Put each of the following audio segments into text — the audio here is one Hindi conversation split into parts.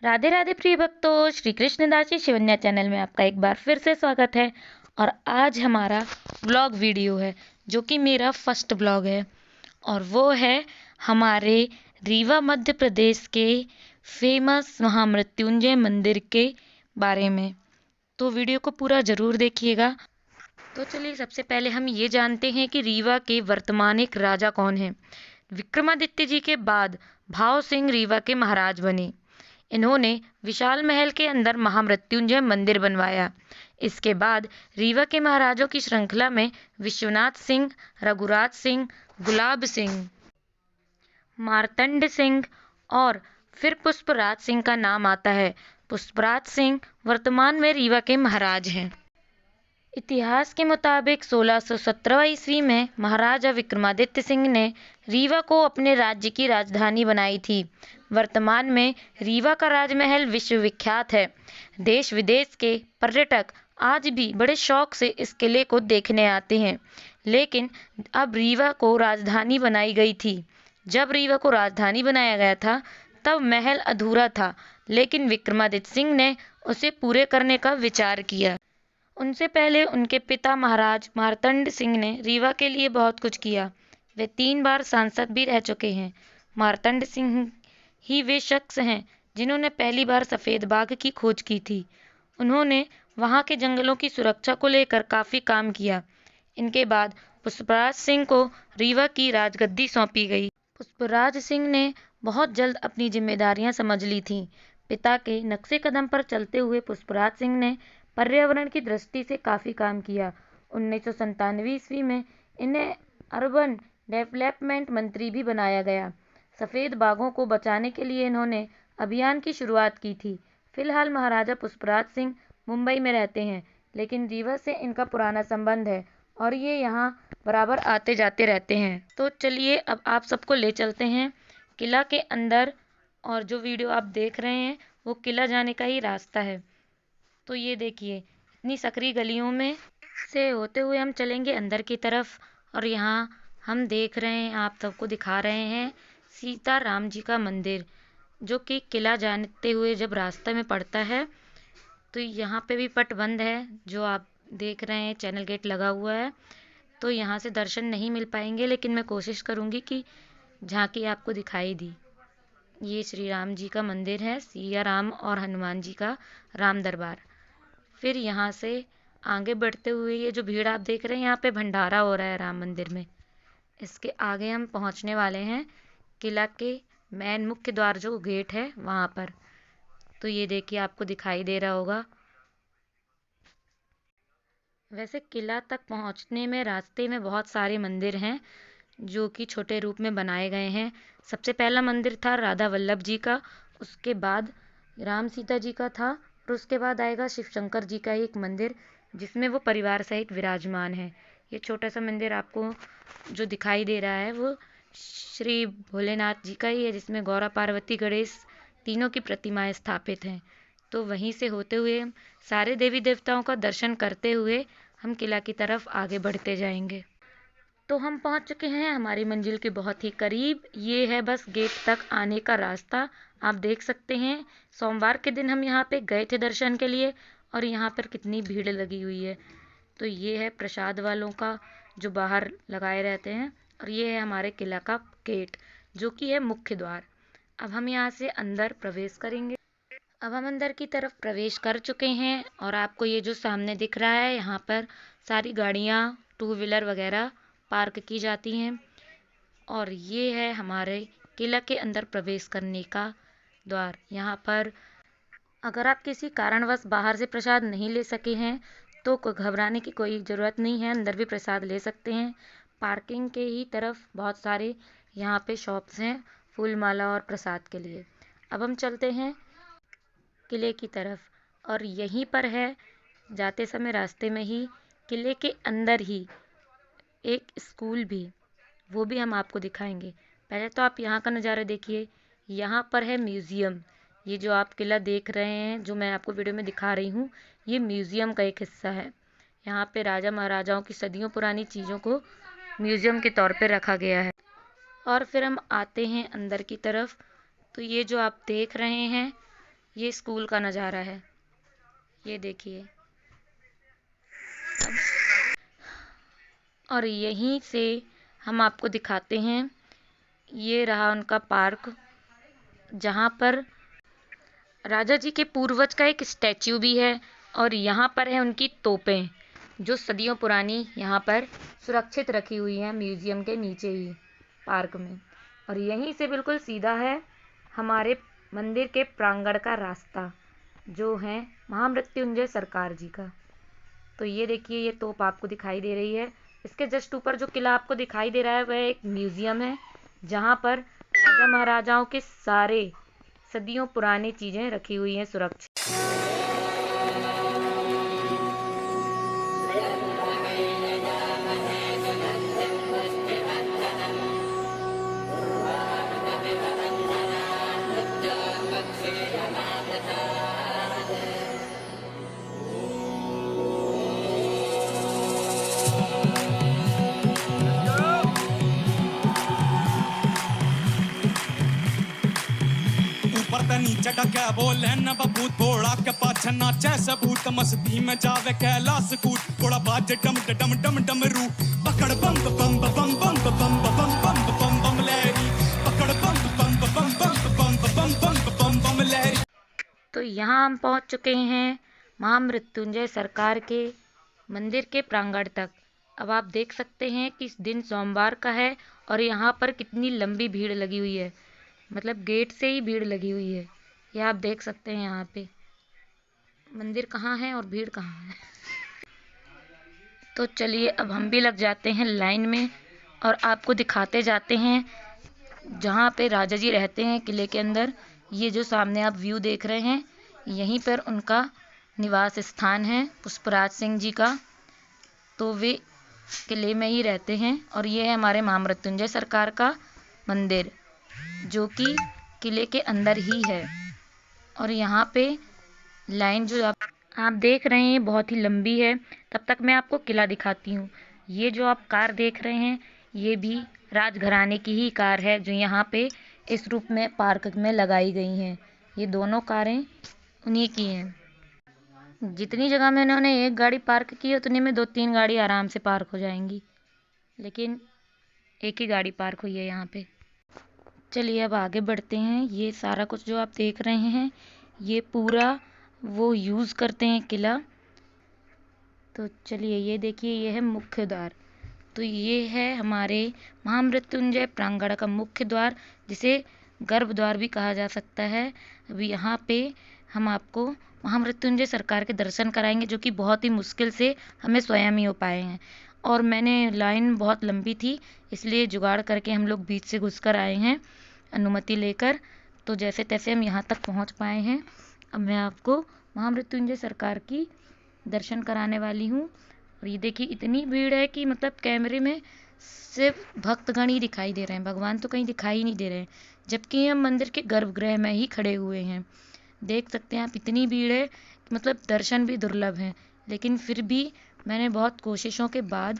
राधे राधे प्रिय भक्तों, श्री कृष्णदास जी शिवन्या चैनल में आपका एक बार फिर से स्वागत है। और आज हमारा ब्लॉग वीडियो है जो कि मेरा फर्स्ट ब्लॉग है और वो है हमारे रीवा मध्य प्रदेश के फेमस महामृत्युंजय मंदिर के बारे में। तो वीडियो को पूरा ज़रूर देखिएगा। तो चलिए सबसे पहले हम ये जानते हैं कि रीवा के वर्तमान एक राजा कौन हैं। विक्रमादित्य जी के बाद भाव सिंह रीवा के महाराज बने। इन्होंने विशाल महल के अंदर महामृत्युंजय मंदिर बनवाया। इसके बाद रीवा के महाराजों की श्रृंखला में विश्वनाथ सिंह, रघुराज सिंह, गुलाब सिंह, मार्तंड सिंह और फिर पुष्पराज सिंह का नाम आता है। पुष्पराज सिंह वर्तमान में रीवा के महाराज हैं। इतिहास के मुताबिक 1617 ईस्वी में महाराजा विक्रमादित्य सिंह ने रीवा को अपने राज्य की राजधानी बनाई थी। वर्तमान में रीवा का राजमहल विश्व विख्यात है। देश विदेश के पर्यटक आज भी बड़े शौक से इस किले को देखने आते हैं। लेकिन अब रीवा को राजधानी बनाई गई थी। जब रीवा को राजधानी बनाया गया था तब महल अधूरा था, लेकिन विक्रमादित्य सिंह ने उसे पूरे करने का विचार किया। उनसे पहले उनके पिता महाराज मार्तंड सिंह ने रीवा के लिए बहुत कुछ किया। वे 3 बार सांसद भी रह चुके हैं। मार्तंड सिंह ही वे शख्स हैं जिन्होंने पहली बार सफ़ेद बाघ की खोज की थी। उन्होंने वहाँ के जंगलों की सुरक्षा को लेकर काफ़ी काम किया। इनके बाद पुष्पराज सिंह को रीवा की राजगद्दी सौंपी गई। पुष्पराज सिंह ने बहुत जल्द अपनी जिम्मेदारियां समझ ली थीं। पिता के नक्शे कदम पर चलते हुए पुष्पराज सिंह ने पर्यावरण की दृष्टि से काफ़ी काम किया। 1997 ईस्वी में इन्हें अर्बन डेवलपमेंट मंत्री भी बनाया गया। सफ़ेद बाघों को बचाने के लिए इन्होंने अभियान की शुरुआत की थी। फिलहाल महाराजा पुष्पराज सिंह मुंबई में रहते हैं, लेकिन रीवा से इनका पुराना संबंध है और ये यहाँ बराबर आते जाते रहते हैं। तो चलिए अब आप सबको ले चलते हैं किला के अंदर, और जो वीडियो आप देख रहे हैं वो किला जाने का ही रास्ता है। तो ये देखिए, इतनी सकरी गलियों में से होते हुए हम चलेंगे अंदर की तरफ। और यहाँ हम देख रहे हैं, आप सबको दिखा रहे हैं सीता राम जी का मंदिर, जो कि किला जाते हुए जब रास्ते में पड़ता है तो यहाँ पे भी पट बंद है, जो आप देख रहे हैं चैनल गेट लगा हुआ है। तो यहाँ से दर्शन नहीं मिल पाएंगे, लेकिन मैं कोशिश करूँगी कि झांकी आपको दिखाई दी। ये श्री राम जी का मंदिर है, सिया राम और हनुमान जी का राम दरबार। फिर यहाँ से आगे बढ़ते हुए ये जो भीड़ आप देख रहे हैं, यहाँ पे भंडारा हो रहा है राम मंदिर में। इसके आगे हम पहुँचने वाले हैं किला के मेन मुख्य द्वार, जो गेट है वहाँ पर। तो ये देखिए, आपको दिखाई दे रहा होगा। वैसे किला तक पहुँचने में रास्ते में बहुत सारे मंदिर हैं जो कि छोटे रूप में बनाए गए हैं। सबसे पहला मंदिर था राधा वल्लभ जी का, उसके बाद राम सीता जी का था, और उसके बाद आएगा शिव शंकर जी का एक मंदिर जिसमें वो परिवार सहित विराजमान है। ये छोटा सा मंदिर आपको जो दिखाई दे रहा है वो श्री भोलेनाथ जी का ही है, जिसमें गौरा पार्वती गणेश तीनों की प्रतिमाएं स्थापित हैं। तो वहीं से होते हुए सारे देवी देवताओं का दर्शन करते हुए हम किला की तरफ आगे बढ़ते जाएंगे। तो हम पहुंच चुके हैं हमारी मंजिल के बहुत ही करीब। ये है बस गेट तक आने का रास्ता। आप देख सकते हैं सोमवार के दिन हम यहाँ पे गए थे दर्शन के लिए, और यहाँ पर कितनी भीड़ लगी हुई है। तो ये है प्रसाद वालों का जो बाहर लगाए रहते हैं, और ये है हमारे किला का गेट जो कि है मुख्य द्वार। अब हम यहाँ से अंदर प्रवेश करेंगे। अब हम अंदर की तरफ प्रवेश कर चुके हैं, और आपको ये जो सामने दिख रहा है, यहाँ पर सारी गाड़ियाँ, 2 व्हीलर वगैरह पार्क की जाती हैं। और ये है हमारे किला के अंदर प्रवेश करने का द्वार। यहाँ पर अगर आप किसी कारणवश बाहर से प्रसाद नहीं ले सके हैं तो घबराने की कोई ज़रूरत नहीं है, अंदर भी प्रसाद ले सकते हैं। पार्किंग के ही तरफ बहुत सारे यहाँ पे शॉप्स हैं फूल माला और प्रसाद के लिए। अब हम चलते हैं किले की तरफ, और यहीं पर है जाते समय रास्ते में ही किले के अंदर ही एक स्कूल भी, वो भी हम आपको दिखाएंगे। पहले तो आप यहाँ का नज़ारा देखिए। यहाँ पर है म्यूज़ियम। ये जो आप किला देख रहे हैं, जो मैं आपको वीडियो में दिखा रही हूँ, ये म्यूज़ियम का एक हिस्सा है। यहाँ पे राजा महाराजाओं की सदियों पुरानी चीज़ों को म्यूज़ियम के तौर पे रखा गया है। और फिर हम आते हैं अंदर की तरफ। तो ये जो आप देख रहे हैं ये स्कूल का नज़ारा है, ये देखिए। और यहीं से हम आपको दिखाते हैं, ये रहा उनका पार्क, जहाँ पर राजा जी के पूर्वज का एक स्टैच्यू भी है। और यहाँ पर है उनकी तोपें, जो सदियों पुरानी यहाँ पर सुरक्षित रखी हुई हैं म्यूजियम के नीचे ही पार्क में। और यहीं से बिल्कुल सीधा है हमारे मंदिर के प्रांगण का रास्ता, जो है महामृत्युंजय सरकार जी का। तो ये देखिए, ये तोप आपको दिखाई दे रही है। इसके जस्ट ऊपर जो किला आपको दिखाई दे रहा है, वह एक म्यूजियम है, जहाँ पर राजा महाराजाओं के सारे सदियों पुरानी चीजें रखी हुई हैं सुरक्षित। नीचे का क्या बोले न बबूत, घोड़ा के पाछे नाचे सबूत, मस्ती में जावे कैलाश कूट, घोड़ा बाजे डम डम डम डमरू, पकड़ बम बम बम बम बम बम बम बम बम बम लहरी, पकड़ बम बम बम बम बम बम बम बम बम लहरी। तो यहाँ हम पहुँच चुके हैं महामृत्युंजय सरकार के मंदिर के प्रांगण तक। अब आप देख सकते हैं कि इस दिन सोमवार का है और यहाँ पर कितनी लंबी भीड़ लगी हुई है, मतलब गेट से ही भीड़ लगी हुई है। ये आप देख सकते हैं यहाँ पे मंदिर कहाँ है और भीड़ कहाँ है। तो चलिए अब हम भी लग जाते हैं लाइन में और आपको दिखाते जाते हैं जहाँ पे राजा जी रहते हैं किले के अंदर। ये जो सामने आप व्यू देख रहे हैं, यहीं पर उनका निवास स्थान है पुष्पराज सिंह जी का। तो वे किले में ही रहते हैं। और ये है हमारे महामृत्युंजय सरकार का मंदिर, जो कि किले के अंदर ही है। और यहाँ पे लाइन जो आप देख रहे हैं बहुत ही लंबी है। तब तक मैं आपको किला दिखाती हूँ। ये जो आप कार देख रहे हैं, ये भी राजघराने की ही कार है, जो यहाँ पे इस रूप में पार्क में लगाई गई हैं। ये दोनों कारें उन्हीं की हैं। जितनी जगह में इन्होंने एक गाड़ी पार्क की है, उतने में 2-3 गाड़ी आराम से पार्क हो जाएंगी, लेकिन एक ही गाड़ी पार्क हुई है यहाँ पे। चलिए अब आगे बढ़ते हैं। ये सारा कुछ जो आप देख रहे हैं, ये पूरा वो यूज़ करते हैं किला। तो चलिए ये देखिए, ये है मुख्य द्वार। तो ये है हमारे महामृत्युंजय प्रांगण का मुख्य द्वार, जिसे गर्भ द्वार भी कहा जा सकता है। अभी यहाँ पे हम आपको महामृत्युंजय सरकार के दर्शन कराएंगे, जो कि बहुत ही मुश्किल से हमें स्वयं ही हो पाए हैं। और मैंने लाइन बहुत लंबी थी, इसलिए जुगाड़ करके हम लोग बीच से घुस कर आए हैं अनुमति लेकर। तो जैसे तैसे हम यहाँ तक पहुँच पाए हैं। अब मैं आपको महामृत्युंजय सरकार की दर्शन कराने वाली हूँ। और ये देखिए, इतनी भीड़ है कि मतलब कैमरे में सिर्फ भक्तगण ही दिखाई दे रहे हैं, भगवान तो कहीं दिखाई नहीं दे रहे हैं, जबकि हम मंदिर के गर्भगृह में ही खड़े हुए हैं। देख सकते हैं आप, इतनी भीड़ है कि मतलब दर्शन भी दुर्लभ हैं। लेकिन फिर भी मैंने बहुत कोशिशों के बाद,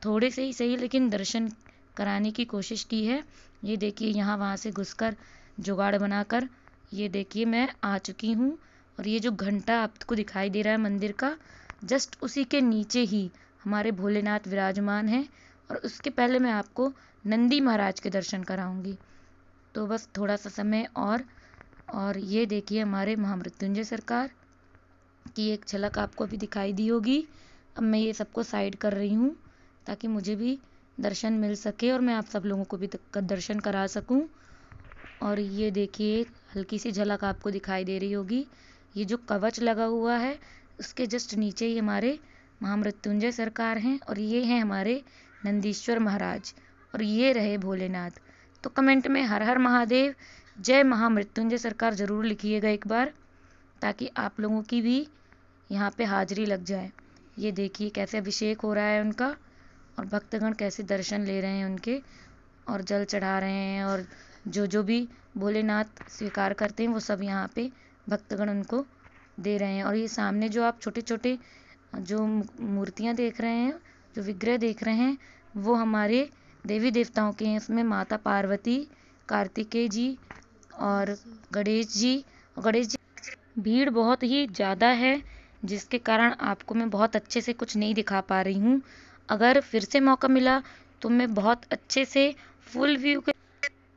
थोड़े से ही सही लेकिन दर्शन कराने की कोशिश की है। ये देखिए, यहाँ वहाँ से घुसकर जुगाड़ बनाकर ये देखिए मैं आ चुकी हूँ। और ये जो घंटा आपको दिखाई दे रहा है मंदिर का, जस्ट उसी के नीचे ही हमारे भोलेनाथ विराजमान हैं। और उसके पहले मैं आपको नंदी महाराज के दर्शन कराऊंगी। तो बस थोड़ा सा समय और ये देखिए हमारे महामृत्युंजय सरकार की एक झलक आपको भी दिखाई दी होगी। अब मैं ये सबको साइड कर रही हूँ ताकि मुझे भी दर्शन मिल सके और मैं आप सब लोगों को भी दर्शन करा सकूँ। और ये देखिए, हल्की सी झलक आपको दिखाई दे रही होगी। ये जो कवच लगा हुआ है, उसके जस्ट नीचे ही हमारे महामृत्युंजय सरकार हैं। और ये हैं हमारे नंदीश्वर महाराज, और ये रहे भोलेनाथ। तो कमेंट में हर हर महादेव, जय महामृत्युंजय सरकार ज़रूर लिखिएगा एक बार, ताकि आप लोगों की भी यहाँ पे हाजिरी लग जाए। ये देखिए कैसे अभिषेक हो रहा है उनका, और भक्तगण कैसे दर्शन ले रहे हैं उनके, और जल चढ़ा रहे हैं। और जो भी भोलेनाथ स्वीकार करते हैं, वो सब यहाँ पे भक्तगण उनको दे रहे हैं। और ये सामने जो आप छोटे छोटे जो मूर्तियाँ देख रहे हैं, जो विग्रह देख रहे हैं, वो हमारे देवी देवताओं के हैं। इसमें माता पार्वती, कार्तिकेय जी और गणेश जी भीड़ बहुत ही ज़्यादा है, जिसके कारण आपको मैं बहुत अच्छे से कुछ नहीं दिखा पा रही हूँ। अगर फिर से मौका मिला तो मैं बहुत अच्छे से फुल व्यू के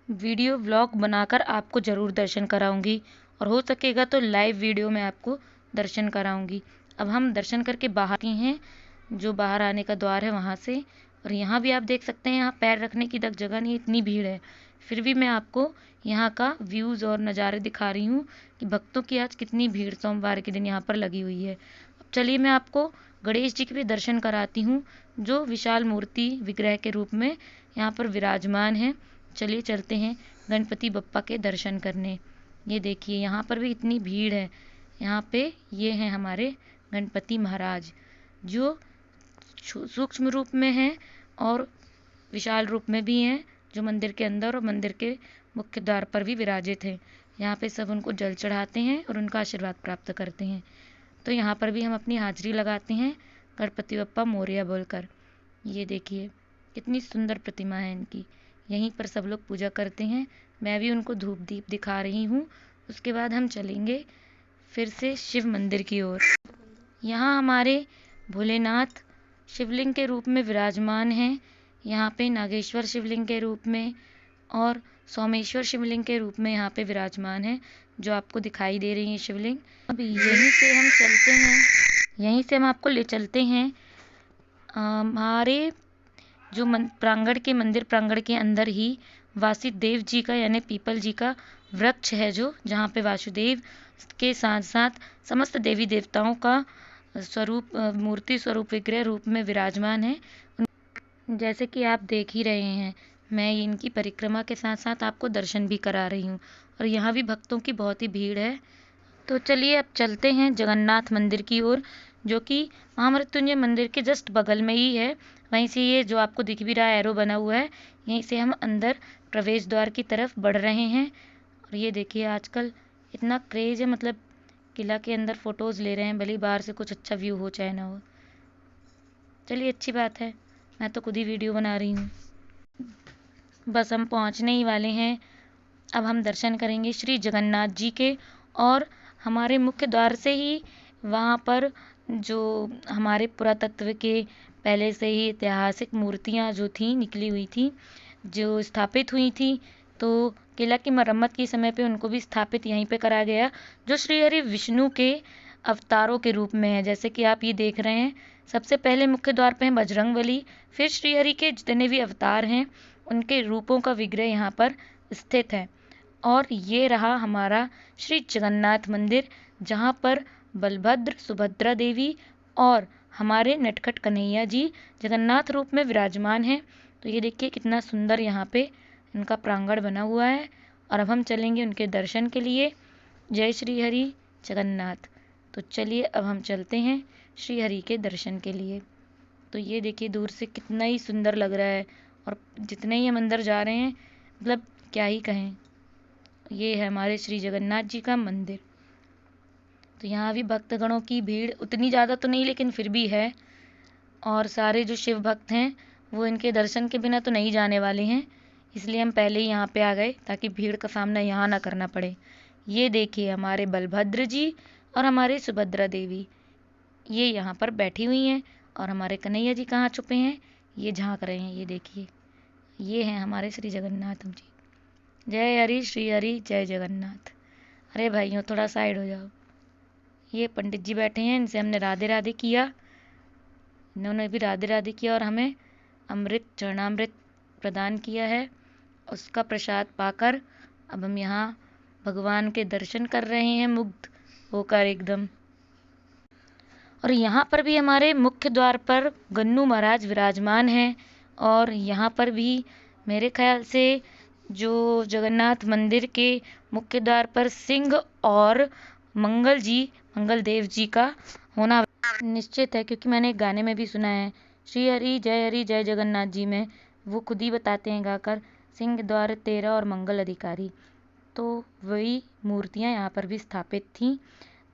वीडियो व्लॉग बनाकर आपको ज़रूर दर्शन कराऊंगी, और हो सकेगा तो लाइव वीडियो में आपको दर्शन कराऊंगी। अब हम दर्शन करके बाहर की हैं, जो बाहर आने का द्वार है वहाँ से। और यहाँ भी आप देख सकते हैं, यहाँ पैर रखने की तक जगह नहीं, इतनी भीड़ है। फिर भी मैं आपको यहाँ का व्यूज़ और नज़ारे दिखा रही हूँ कि भक्तों की आज कितनी भीड़ सोमवार के दिन यहाँ पर लगी हुई है। अब चलिए मैं आपको गणेश जी के भी दर्शन कराती हूँ, जो विशाल मूर्ति विग्रह के रूप में यहाँ पर विराजमान है। चलिए चलते हैं गणपति बप्पा के दर्शन करने। ये देखिए यहाँ पर भी इतनी भीड़ है। यहाँ पे ये हैं हमारे गणपति महाराज, जो सूक्ष्म रूप में हैं और विशाल रूप में भी हैं, जो मंदिर के अंदर और मंदिर के मुख्य द्वार पर भी विराजित हैं। यहाँ पे सब उनको जल चढ़ाते हैं और उनका आशीर्वाद प्राप्त करते हैं। तो यहाँ पर भी हम अपनी हाजिरी लगाते हैं गणपति बप्पा मोरया बोलकर। ये देखिए कितनी सुंदर प्रतिमा है इनकी। यहीं पर सब लोग पूजा करते हैं। मैं भी उनको धूप दीप दिखा रही हूँ। उसके बाद हम चलेंगे फिर से शिव मंदिर की ओर। यहाँ हमारे भोलेनाथ शिवलिंग के रूप में विराजमान हैं। यहाँ पे नागेश्वर शिवलिंग के रूप में और सोमेश्वर शिवलिंग के रूप में यहाँ पे विराजमान है, जो आपको दिखाई दे रही है शिवलिंग। अब यहीं से हम चलते हैं, यहीं से हम आपको ले चलते हैं हमारे जो प्रांगण के मंदिर प्रांगण के अंदर ही वासुदेव जी का यानी पीपल जी का वृक्ष है, जो जहाँ पे वासुदेव के साथ साथ समस्त देवी देवताओं का स्वरूप मूर्ति स्वरूप विग्रह रूप में विराजमान है। जैसे कि आप देख ही रहे हैं, मैं इनकी परिक्रमा के साथ साथ आपको दर्शन भी करा रही हूँ, और यहाँ भी भक्तों की बहुत ही भीड़ है। तो चलिए अब चलते हैं जगन्नाथ मंदिर की ओर, जो कि महामृत्युंजय मंदिर के जस्ट बगल में ही है। वहीं से ये जो आपको दिख भी रहा है एरो बना हुआ है, यहीं से हम अंदर प्रवेश द्वार की तरफ बढ़ रहे हैं। और ये देखिए आजकल इतना क्रेज़ है, मतलब किला के अंदर फ़ोटोज़ ले रहे हैं, भले बाहर से कुछ अच्छा व्यू हो चाहे ना हो। चलिए अच्छी बात है, मैं तो खुद ही वीडियो बना रही हूँ। बस हम पहुँचने ही वाले हैं। अब हम दर्शन करेंगे श्री जगन्नाथ जी के, और हमारे मुख्य द्वार से ही वहाँ पर जो हमारे पुरातत्व के पहले से ही ऐतिहासिक मूर्तियाँ जो थी निकली हुई थी, जो स्थापित हुई थी, तो किला की मरम्मत के समय पे उनको भी स्थापित यहीं पे करा गया, जो श्री हरि विष्णु के अवतारों के रूप में है। जैसे कि आप ये देख रहे हैं, सबसे पहले मुख्य द्वार पे है बजरंगबली, फिर श्री हरि के जितने भी अवतार हैं उनके रूपों का विग्रह यहाँ पर स्थित है। और ये रहा हमारा श्री जगन्नाथ मंदिर, जहाँ पर बलभद्र, सुभद्रा देवी और हमारे नटखट कन्हैया जी जगन्नाथ रूप में विराजमान हैं। तो ये देखिए कितना सुंदर यहाँ पे इनका प्रांगण बना हुआ है। और अब हम चलेंगे उनके दर्शन के लिए। जय श्री हरि जगन्नाथ। तो चलिए अब हम चलते हैं श्री हरि के दर्शन के लिए। तो ये देखिए दूर से कितना ही सुंदर लग रहा है, और जितने ही हम अंदर जा रहे हैं, मतलब क्या ही कहें। ये है हमारे श्री जगन्नाथ जी का मंदिर। तो यहाँ भी भक्तगणों की भीड़ उतनी ज़्यादा तो नहीं, लेकिन फिर भी है। और सारे जो शिव भक्त हैं वो इनके दर्शन के बिना तो नहीं जाने वाले हैं, इसलिए हम पहले ही यहाँ पे आ गए ताकि भीड़ का सामना यहाँ ना करना पड़े। ये देखिए हमारे बलभद्र जी और हमारे सुभद्रा देवी, ये यहाँ पर बैठी हुई हैं। और हमारे कन्हैया जी कहाँ छुपे हैं, ये झांक रहे हैं। ये देखिए, ये हैं हमारे श्री जगन्नाथ जी। जय हरि श्री हरि जय जगन्नाथ। अरे भाइयों थोड़ा साइड हो जाओ। ये पंडित जी बैठे हैं, इनसे हमने राधे राधे किया, इन्होंने भी राधे राधे किया और हमें अमृत चरणामृत प्रदान किया है। उसका प्रसाद पाकर अब हम यहाँ भगवान के दर्शन कर रहे हैं मुग्ध होकर एकदम। और यहाँ पर भी हमारे मुख्य द्वार पर गन्नू महाराज विराजमान हैं। और यहाँ पर भी मेरे ख्याल से जो जगन्नाथ मंदिर के मुख्य द्वार पर सिंह और मंगल देव जी का होना निश्चित है, क्योंकि मैंने एक गाने में भी सुना है, श्री हरि जय जगन्नाथ जी में वो खुद ही बताते हैं गाकर, सिंह द्वार तेरा और मंगल अधिकारी। तो वही मूर्तियाँ यहाँ पर भी स्थापित थीं।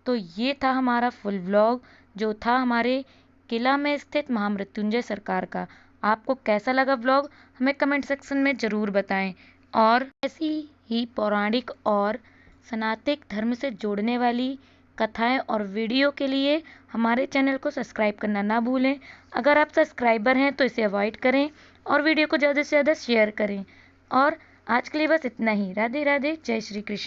तो ये था हमारा फुल व्लॉग, जो था हमारे किला में स्थित महामृत्युंजय सरकार का। आपको कैसा लगा व्लॉग हमें कमेंट सेक्शन में ज़रूर बताएं। और ऐसी ही पौराणिक और सनातन धर्म से जोड़ने वाली कथाएं और वीडियो के लिए हमारे चैनल को सब्सक्राइब करना ना भूलें। अगर आप सब्सक्राइबर हैं तो इसे अवॉइड करें और वीडियो को ज़्यादा से ज़्यादा शेयर करें। और आज के लिए बस इतना ही। राधे राधे, जय श्री कृष्ण।